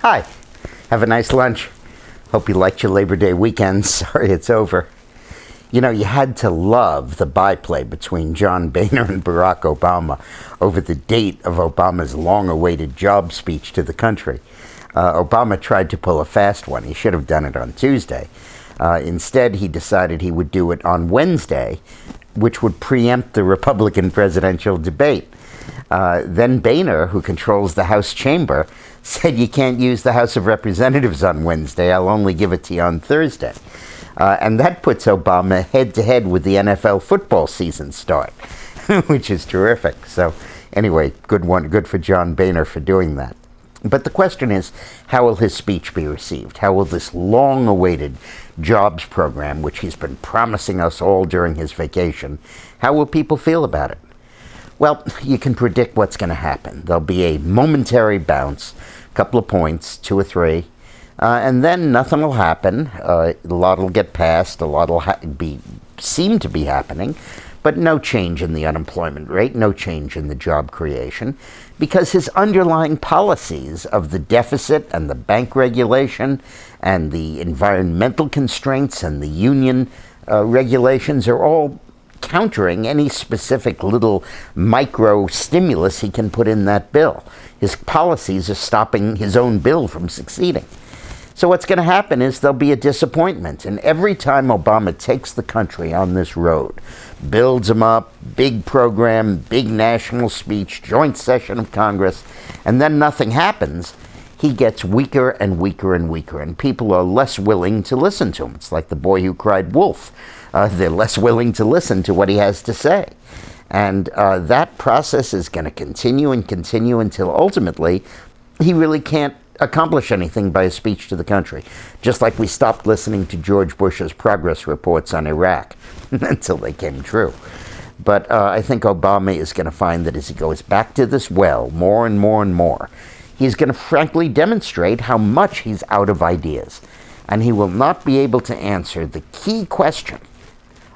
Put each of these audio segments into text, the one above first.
Hi, have a nice lunch. Hope you liked your Labor Day weekend. Sorry it's over. You know, you had to love the byplay between John Boehner and Barack Obama over the date of Obama's long-awaited job speech to the country. Obama tried to pull a fast one. He should have done it on Tuesday. Instead, he decided he would do it on Wednesday, which would preempt the Republican presidential debate. Then Boehner, who controls the House chamber, said you can't use the House of Representatives on Wednesday. I'll only give it to you on Thursday. And that puts Obama head-to-head with the NFL football season start, which is terrific. So anyway, good for John Boehner for doing that. But the question is, how will his speech be received? How will this long-awaited jobs program, which he's been promising us all during his vacation, how will people feel about it? Well, you can predict what's going to happen. There'll be a momentary bounce, a couple of points, 2 or 3, and then nothing will happen. A lot will get passed, a lot will seem to be happening, but no change in the unemployment rate, no change in the job creation, because his underlying policies of the deficit and the bank regulation and the environmental constraints and the union regulations are all countering any specific little micro stimulus he can put in that bill. His policies are stopping his own bill from succeeding. So what's going to happen is there'll be a disappointment. And every time Obama takes the country on this road, builds them up, big program, big national speech, joint session of Congress, and then nothing happens, he gets weaker and weaker and weaker, and people are less willing to listen to him. It's like the boy who cried wolf. They're less willing to listen to what he has to say. And that process is going to continue and continue until ultimately he really can't accomplish anything by a speech to the country. Just like we stopped listening to George Bush's progress reports on Iraq until they came true. But I think Obama is going to find that as he goes back to this well more and more and more, he's going to frankly demonstrate how much he's out of ideas. And he will not be able to answer the key question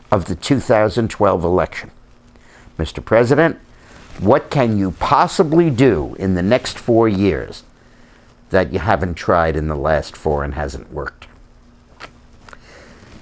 of the 2012 election. Mr. President, what can you possibly do in the next 4 years that you haven't tried in the last 4 and hasn't worked?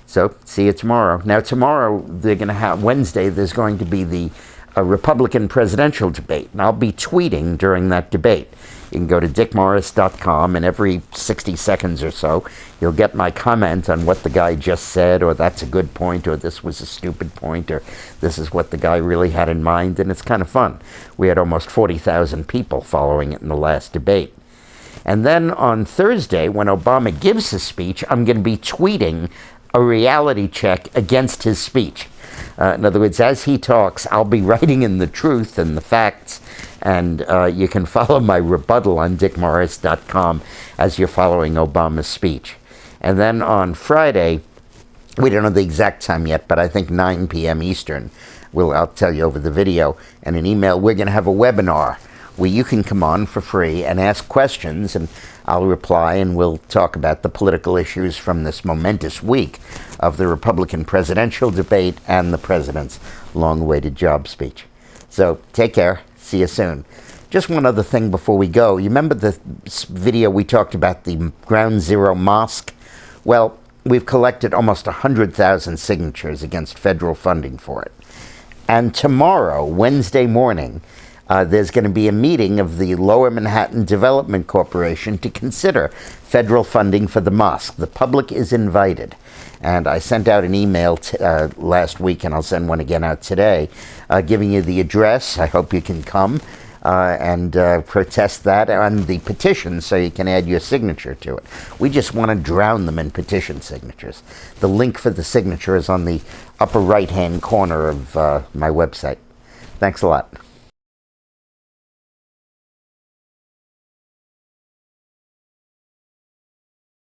So, see you tomorrow. Now, tomorrow, they're going to have, Wednesday, there's going to be the Republican presidential debate, and I'll be tweeting during that debate. You can go to dickmorris.com, and every 60 seconds or so, you'll get my comment on what the guy just said, or that's a good point, or this was a stupid point, or this is what the guy really had in mind, and it's kind of fun. We had almost 40,000 people following it in the last debate. And then on Thursday, when Obama gives his speech, I'm going to be tweeting a reality check against his speech. In other words, as he talks, I'll be writing in the truth and the facts, and you can follow my rebuttal on dickmorris.com as you're following Obama's speech. And then on Friday, we don't know the exact time yet, but I think 9 p.m. Eastern, I'll tell you over the video and an email, we're going to have a webinar where you can come on for free and ask questions, and I'll reply, and we'll talk about the political issues from this momentous week of the Republican presidential debate and the president's long-awaited job speech. So take care. See you soon. Just one other thing before we go. You remember the video we talked about, the Ground Zero Mosque? Well, we've collected almost 100,000 signatures against federal funding for it. And tomorrow, Wednesday morning, there's going to be a meeting of the Lower Manhattan Development Corporation to consider federal funding for the mosque. The public is invited. And I sent out an email last week, and I'll send one again out today, giving you the address. I hope you can come and protest that on the petition so you can add your signature to it. We just want to drown them in petition signatures. The link for the signature is on the upper right-hand corner of my website. Thanks a lot.